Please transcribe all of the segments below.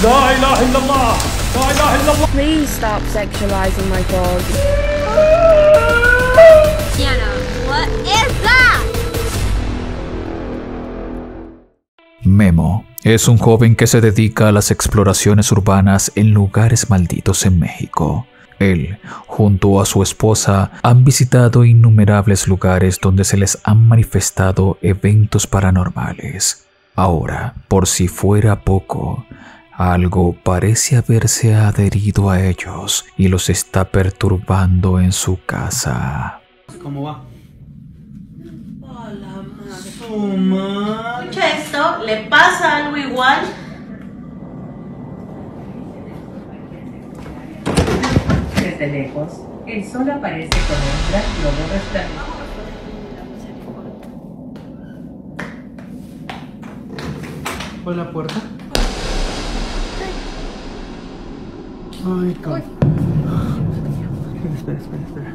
La ilaha illallah! La ilaha illallah! Please stop sexualizing my dog. Sienna, what is that? Memo es un joven que se dedica a las exploraciones urbanas en lugares malditos en México. Él, junto a su esposa, han visitado innumerables lugares donde se les han manifestado eventos paranormales. Ahora, por si fuera poco, algo parece haberse adherido a ellos y los está perturbando en su casa. ¿Cómo va? Hola, Mazuma. Escucha esto, ¿le pasa algo igual? Desde lejos, el sol aparece con un gran globo resplandeciente. ¿Fue la puerta? Ay, cabrón. Espera.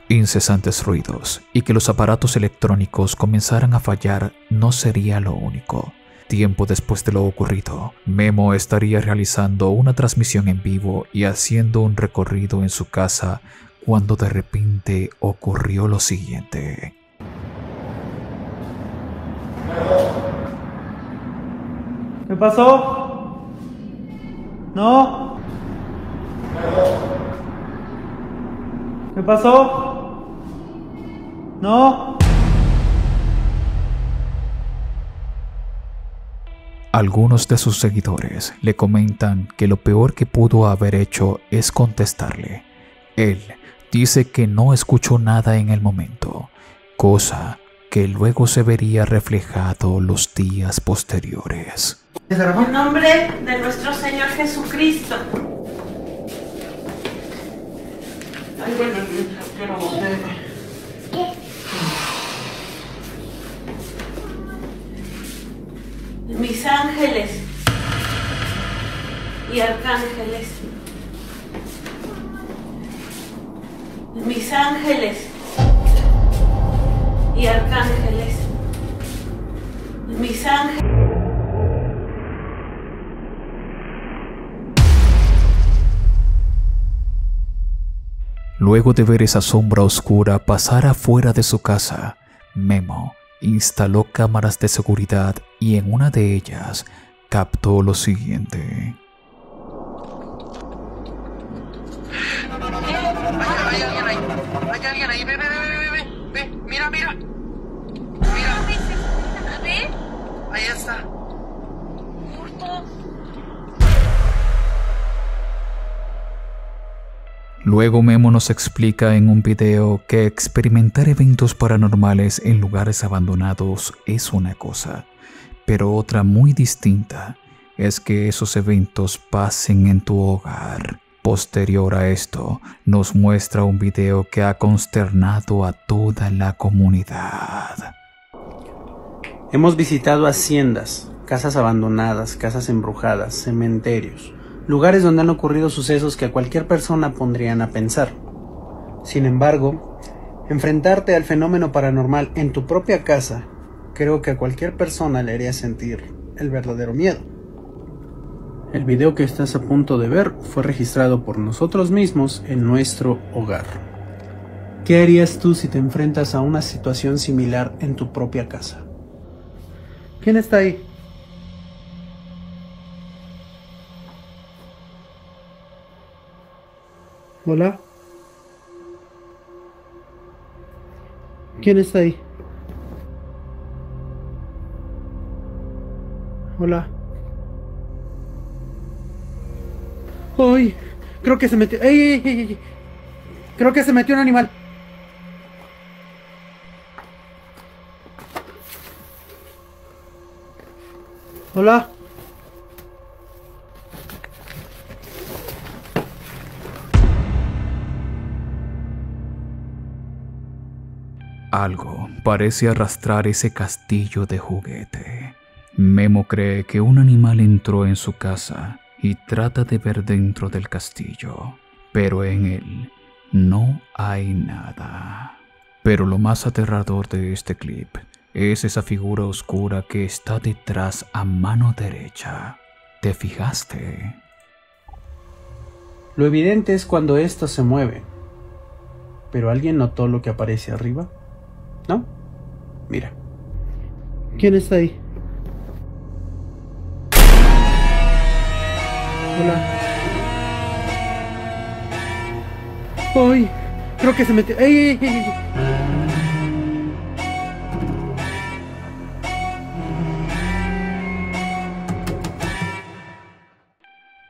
Incesantes ruidos y que los aparatos electrónicos comenzaran a fallar no sería lo único. Tiempo después de lo ocurrido, Memo estaría realizando una transmisión en vivo y haciendo un recorrido en su casa cuando de repente ocurrió lo siguiente. ¿Qué pasó? ¿No? ¿Qué pasó? ¿No? Algunos de sus seguidores le comentan que lo peor que pudo haber hecho es contestarle. Él dice que no escuchó nada en el momento, cosa que luego se vería reflejado los días posteriores. En nombre de nuestro Señor Jesucristo. Ay, bueno, pero mis ángeles y arcángeles. Mis ángeles y arcángeles. Mis ángeles. Luego de ver esa sombra oscura pasar afuera de su casa, Memo instaló cámaras de seguridad y en una de ellas captó lo siguiente. Hay alguien ahí. Hay alguien ahí. Ve. Mira. Mira. ¿Ve? Ahí está. Luego Memo nos explica en un video que experimentar eventos paranormales en lugares abandonados es una cosa, pero otra muy distinta es que esos eventos pasen en tu hogar. Posterior a esto, nos muestra un video que ha consternado a toda la comunidad. Hemos visitado haciendas, casas abandonadas, casas embrujadas, cementerios, lugares donde han ocurrido sucesos que a cualquier persona pondrían a pensar. Sin embargo, enfrentarte al fenómeno paranormal en tu propia casa, creo que a cualquier persona le haría sentir el verdadero miedo. El video que estás a punto de ver fue registrado por nosotros mismos en nuestro hogar. ¿Qué harías tú si te enfrentas a una situación similar en tu propia casa? ¿Quién está ahí? ¿Hola? ¿Quién está ahí? Hola. ¡Ay! Creo que se metió... ¡Ey! Creo que se metió un animal. Hola. Algo parece arrastrar ese castillo de juguete. Memo cree que un animal entró en su casa y trata de ver dentro del castillo, pero en él no hay nada. Pero lo más aterrador de este clip Es esa figura oscura que está detrás a mano derecha. ¿Te fijaste? Lo evidente es cuando esto se mueve. ¿Pero alguien notó lo que aparece arriba? ¿No? Mira. ¿Quién está ahí? Hola. ¡Ay! Creo que se metió. ¡Ey, ey, ey, ey!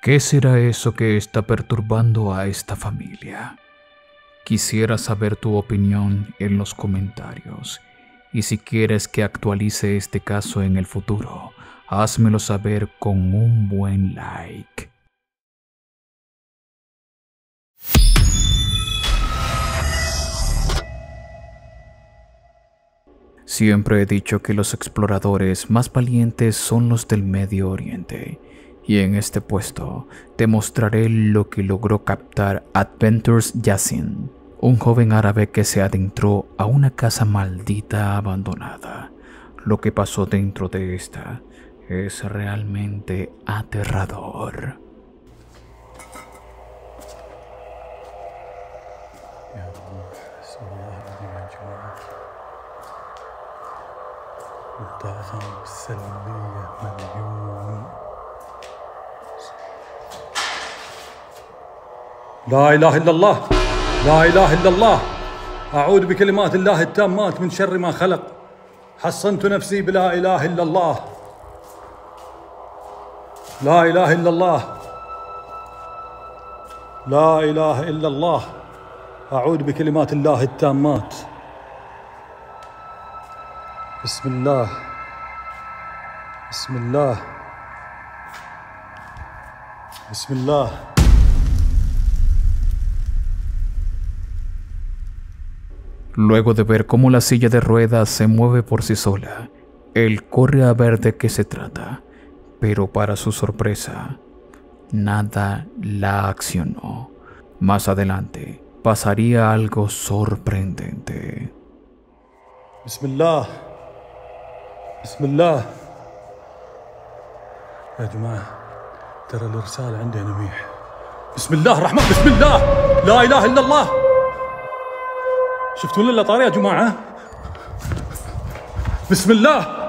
¿Qué será eso que está perturbando a esta familia? Quisiera saber tu opinión en los comentarios. Y si quieres que actualice este caso en el futuro, házmelo saber con un buen like. Siempre he dicho que los exploradores más valientes son los del Medio Oriente. Y en este puesto te mostraré lo que logró captar Adventures Yassin, un joven árabe que se adentró a una casa maldita abandonada. Lo que pasó dentro de esta es realmente aterrador. لا إله إلا الله لا إله إلا الله أعوذ بكلمات الله التامات من شر ما خلق حصنت نفسي بلا إله إلا الله لا إله إلا الله لا إله إلا الله أعوذ بكلمات الله التامات بسم الله بسم الله بسم الله. Luego de ver cómo la silla de ruedas se mueve por sí sola, él corre a ver de qué se trata, pero para su sorpresa, nada la accionó. Más adelante, pasaría algo sorprendente. Bismillah. Bismillah. يا جماعة ترى الإرسال عندي أنا منيح. بسم الله الرحمن بسم الله لا إله إلا الله. شفتوا لنا طاري يا جماعة؟ بسم الله.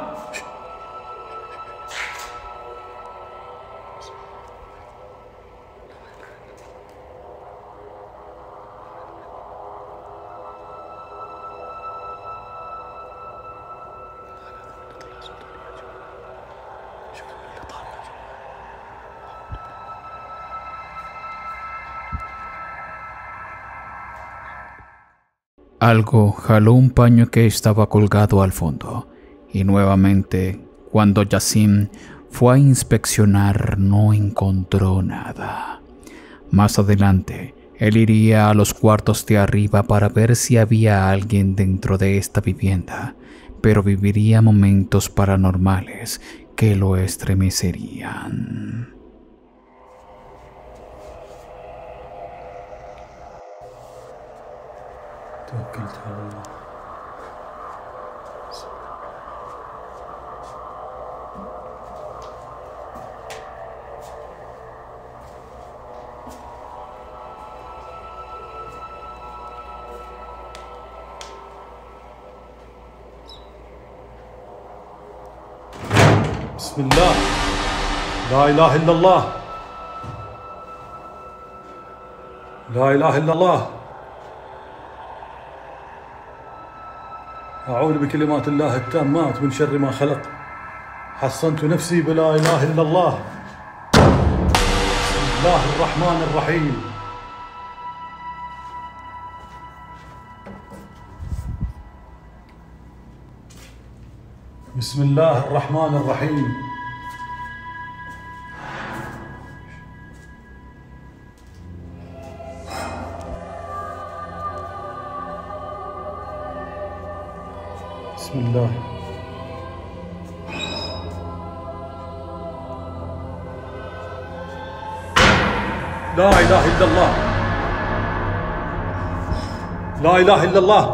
Algo jaló un paño que estaba colgado al fondo, y nuevamente, cuando Yassin fue a inspeccionar, no encontró nada. Más adelante, él iría a los cuartos de arriba para ver si había alguien dentro de esta vivienda, pero viviría momentos paranormales que lo estremecerían. توكلت على الله. بسم الله لا إله إلا الله لا إله إلا الله أعوذ بكلمات الله التامات من شر ما خلق حصنت نفسي بلا إله إلا الله بسم الله الرحمن الرحيم بسم الله الرحمن الرحيم بسم الله لا إله إلا الله لا إله إلا الله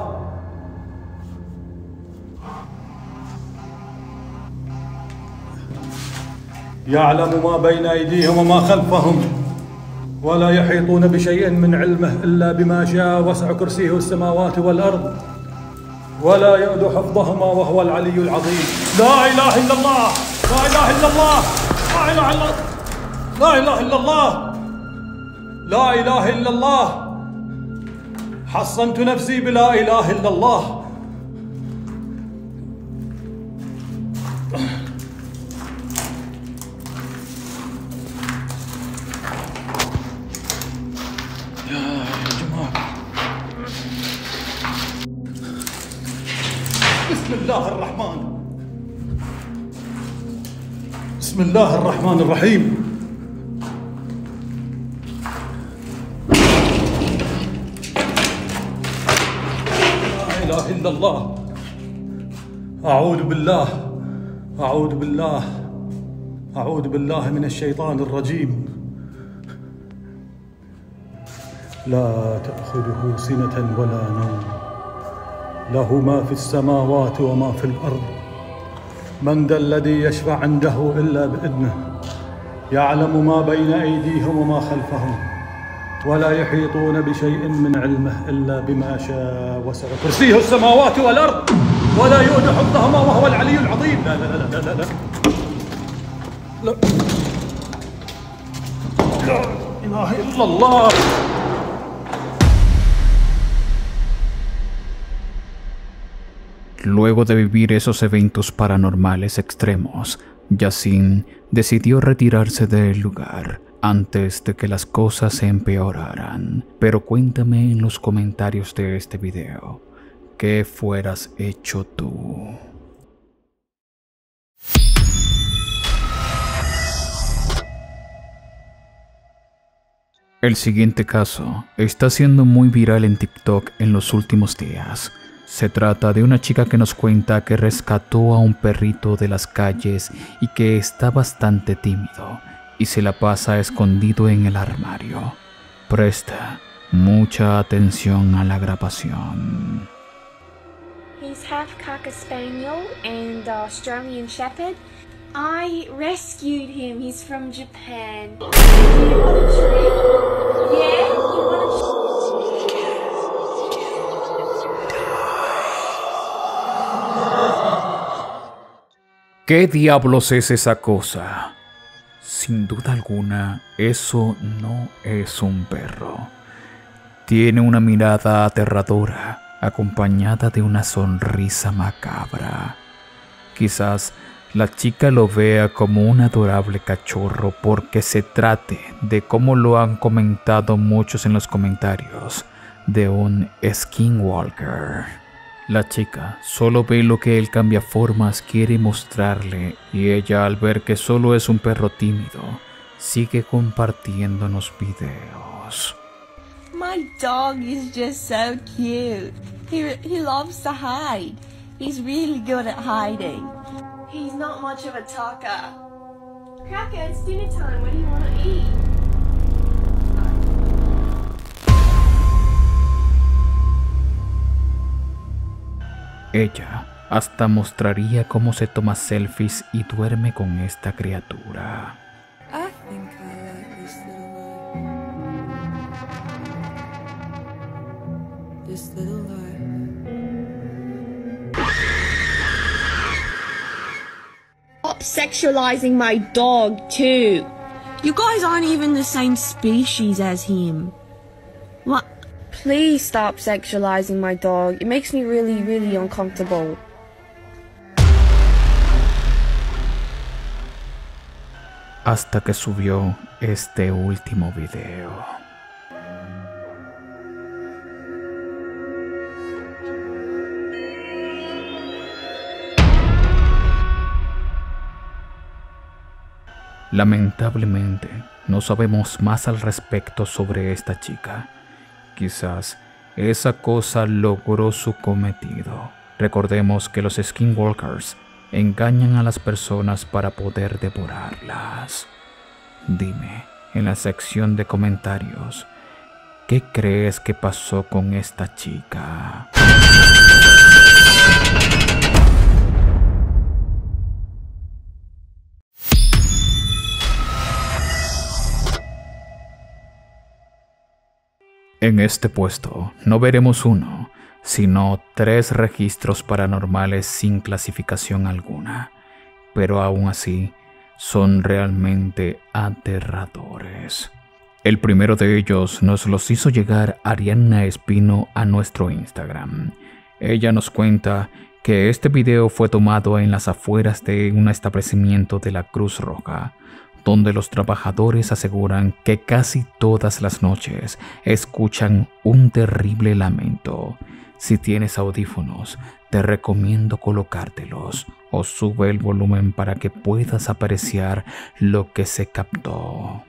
يعلم ما بين أيديهم وما خلفهم ولا يحيطون بشيء من علمه إلا بما شاء وسع كرسيه السماوات والأرض ولا يؤد حفظهما وهو العلي العظيم. لا إله إلا الله، لا إله إلا الله، لا إله إلا الله، لا إله إلا الله، لا إله إلا الله. حصنت نفسي بلا إله إلا الله. يا جماعة، بسم الله الرحمن الرحيم. لا إله إلا الله. أعوذ بالله من الشيطان الرجيم. لا تأخذه سنة ولا نوم، له ما في السماوات وما في الأرض، من ذا الذي يشفع عنده إلا بإذنه، يعلم ما بين أيديهم وما خلفهم ولا يحيطون بشيء من علمه إلا بما شاء وسع كرسيه السماوات والأرض ولا يؤد حفظهما وهو العلي العظيم. لا لا لا لا لا لا لا إله إلا الله. Luego de vivir esos eventos paranormales extremos, Yasin decidió retirarse del lugar antes de que las cosas se empeoraran. Pero cuéntame en los comentarios de este video, ¿qué fueras hecho tú? El siguiente caso está siendo muy viral en TikTok en los últimos días. Se trata de una chica que nos cuenta que rescató a un perrito de las calles y que está bastante tímido y se la pasa escondido en el armario. Presta mucha atención a la grabación. He's half Cocker Spaniel and Australian Shepherd. I rescued him. He's from Japan. Do you want a treat? Yeah? You want a treat? ¿Qué diablos es esa cosa? Sin duda alguna, eso no es un perro. Tiene una mirada aterradora, acompañada de una sonrisa macabra. Quizás la chica lo vea como un adorable cachorro porque se trate de, como lo han comentado muchos en los comentarios, de un skinwalker. La chica solo ve lo que el cambiaformas quiere mostrarle y ella, al ver que solo es un perro tímido, sigue compartiéndonos videos. My dog is just so cute. He loves to hide. He's really good at hiding. He's not much of a talker. Cracker, it's dinner time. What do you want to eat? Ella hasta mostraría cómo se toma selfies y duerme con esta criatura. I think I like this little life. Stop sexualizing my dog too. You guys aren't even the same species as him. What? Please stop sexualizing my dog. It makes me really, really uncomfortable. Hasta que subió este último video. Lamentablemente, no sabemos más al respecto sobre esta chica. Quizás esa cosa logró su cometido. Recordemos que los skinwalkers engañan a las personas para poder devorarlas. Dime en la sección de comentarios, ¿qué crees que pasó con esta chica? En este puesto no veremos uno, sino 3 registros paranormales sin clasificación alguna, pero aún así son realmente aterradores. El primero de ellos nos los hizo llegar Arianna Espino a nuestro Instagram. Ella nos cuenta que este video fue tomado en las afueras de un establecimiento de la Cruz Roja, donde los trabajadores aseguran que casi todas las noches escuchan un terrible lamento. Si tienes audífonos, te recomiendo colocártelos o sube el volumen para que puedas apreciar lo que se captó.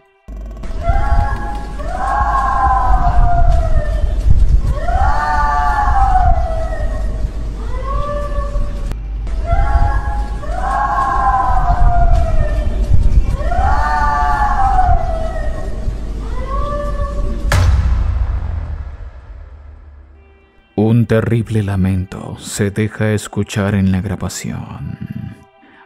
Un terrible lamento se deja escuchar en la grabación.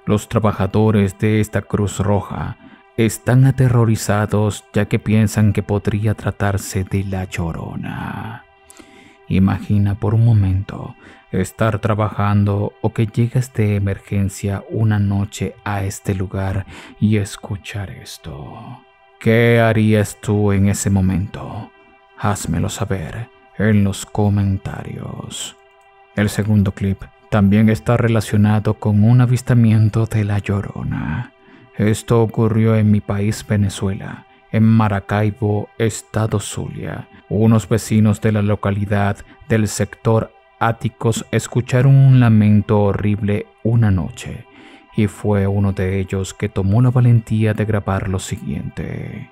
Los trabajadores de esta Cruz Roja están aterrorizados ya que piensan que podría tratarse de La Llorona. Imagina por un momento estar trabajando o que llegues de emergencia una noche a este lugar y escuchar esto. ¿Qué harías tú en ese momento? Házmelo saber en los comentarios. El segundo clip también está relacionado con un avistamiento de La Llorona. Esto ocurrió en mi país, Venezuela, en Maracaibo, estado Zulia. Unos vecinos de la localidad del sector Áticos escucharon un lamento horrible una noche, y fue uno de ellos que tomó la valentía de grabar lo siguiente.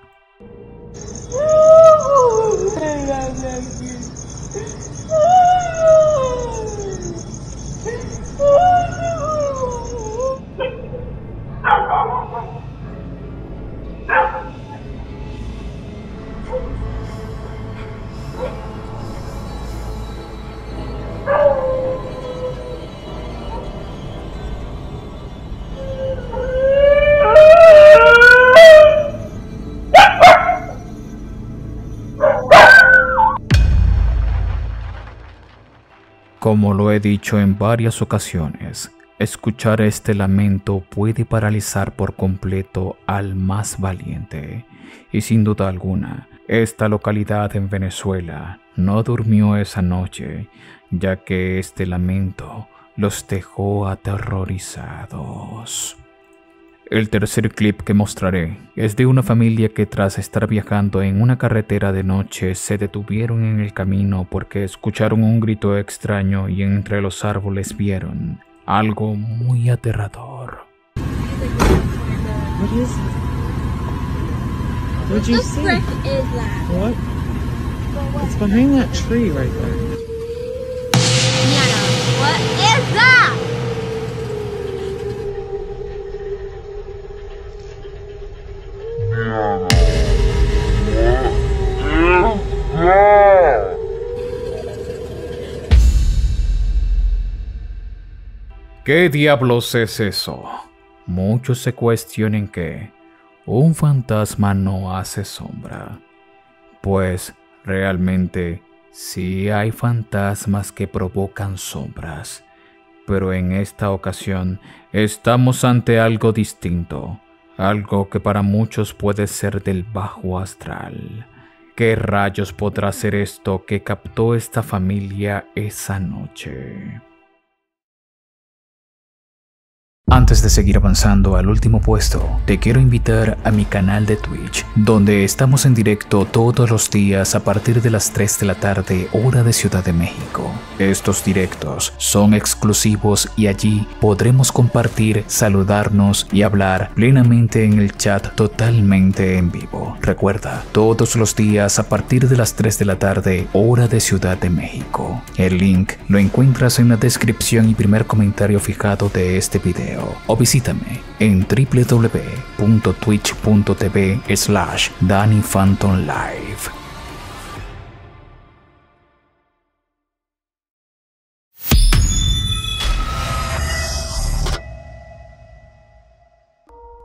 Como lo he dicho en varias ocasiones, escuchar este lamento puede paralizar por completo al más valiente. Y sin duda alguna, esta localidad en Venezuela no durmió esa noche, ya que este lamento los dejó aterrorizados. El tercer clip que mostraré es de una familia que tras estar viajando en una carretera de noche se detuvieron en el camino porque escucharon un grito extraño y entre los árboles vieron algo muy aterrador. What is it? What do you see? What the frick is that? What? It's behind that tree right there. Nana, what is that? ¿Qué diablos es eso? Muchos se cuestionan que un fantasma no hace sombra. Pues realmente sí hay fantasmas que provocan sombras. Pero en esta ocasión estamos ante algo distinto. Algo que para muchos puede ser del bajo astral. ¿Qué rayos podrá ser esto que captó esta familia esa noche? Antes de seguir avanzando al último puesto, te quiero invitar a mi canal de Twitch, donde estamos en directo todos los días a partir de las 3 de la tarde, hora de Ciudad de México. Estos directos son exclusivos y allí podremos compartir, saludarnos y hablar plenamente en el chat totalmente en vivo. Recuerda, todos los días a partir de las 3 de la tarde, hora de Ciudad de México. El link lo encuentras en la descripción y primer comentario fijado de este video. O visítame en www.twitch.tv/DannyPhantomLive.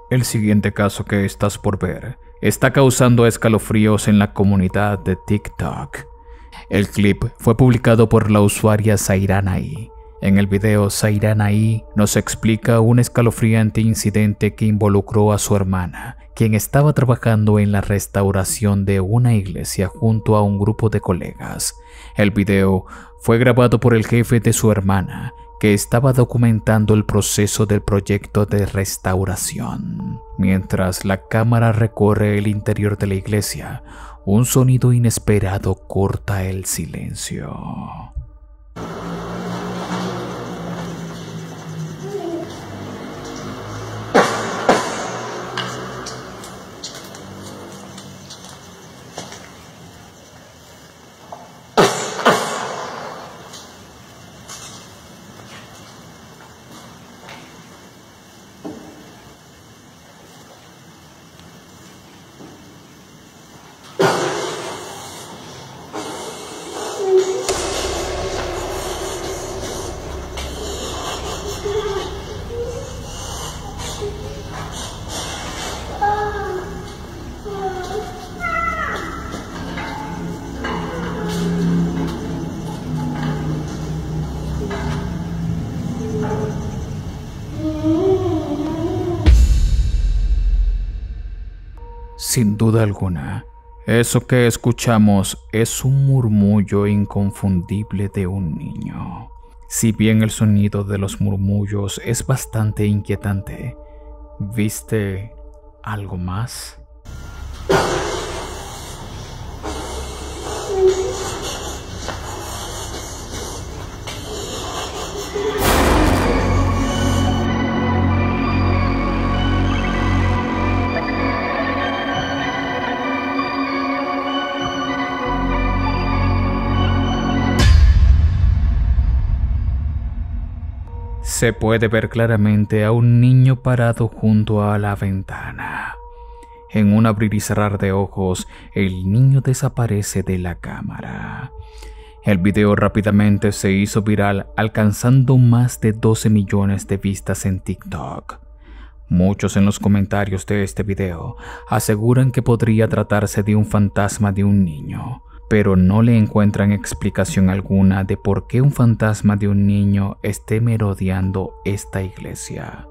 El siguiente caso que estás por ver está causando escalofríos en la comunidad de TikTok. El clip fue publicado por la usuaria Zairanaí. En el video, Zairanaí nos explica un escalofriante incidente que involucró a su hermana, quien estaba trabajando en la restauración de una iglesia junto a un grupo de colegas. El video fue grabado por el jefe de su hermana, que estaba documentando el proceso del proyecto de restauración. Mientras la cámara recorre el interior de la iglesia, un sonido inesperado corta el silencio. Sin duda alguna, eso que escuchamos es un murmullo inconfundible de un niño. Si bien el sonido de los murmullos es bastante inquietante, ¿viste algo más? Se puede ver claramente a un niño parado junto a la ventana. En un abrir y cerrar de ojos, el niño desaparece de la cámara. El video rápidamente se hizo viral, alcanzando más de 12 millones de vistas en TikTok. Muchos en los comentarios de este video aseguran que podría tratarse de un fantasma de un niño, pero no le encuentran explicación alguna de por qué un fantasma de un niño esté merodeando esta iglesia.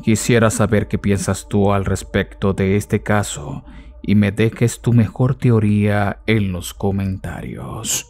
Quisiera saber qué piensas tú al respecto de este caso y me dejes tu mejor teoría en los comentarios.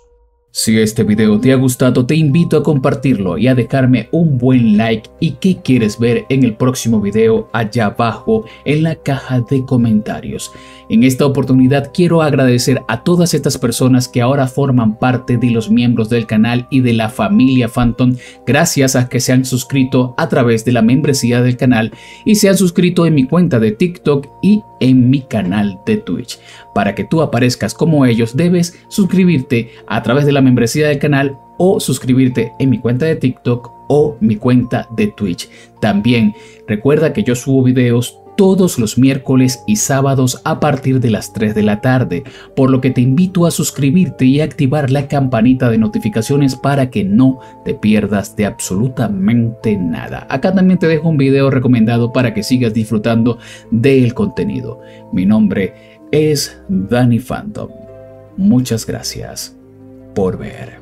Si este video te ha gustado, te invito a compartirlo y a dejarme un buen like y qué quieres ver en el próximo video allá abajo en la caja de comentarios. En esta oportunidad quiero agradecer a todas estas personas que ahora forman parte de los miembros del canal y de la familia Phantom, gracias a que se han suscrito a través de la membresía del canal y se han suscrito en mi cuenta de TikTok y en mi canal de Twitch. Para que tú aparezcas como ellos, debes suscribirte a través de la membresía del canal o suscribirte en mi cuenta de TikTok o mi cuenta de Twitch. También recuerda que yo subo videos todos los miércoles y sábados a partir de las 3 de la tarde, por lo que te invito a suscribirte y activar la campanita de notificaciones para que no te pierdas de absolutamente nada. Acá también te dejo un video recomendado para que sigas disfrutando del contenido. Mi nombre es Danny Phantom. Muchas gracias por ver.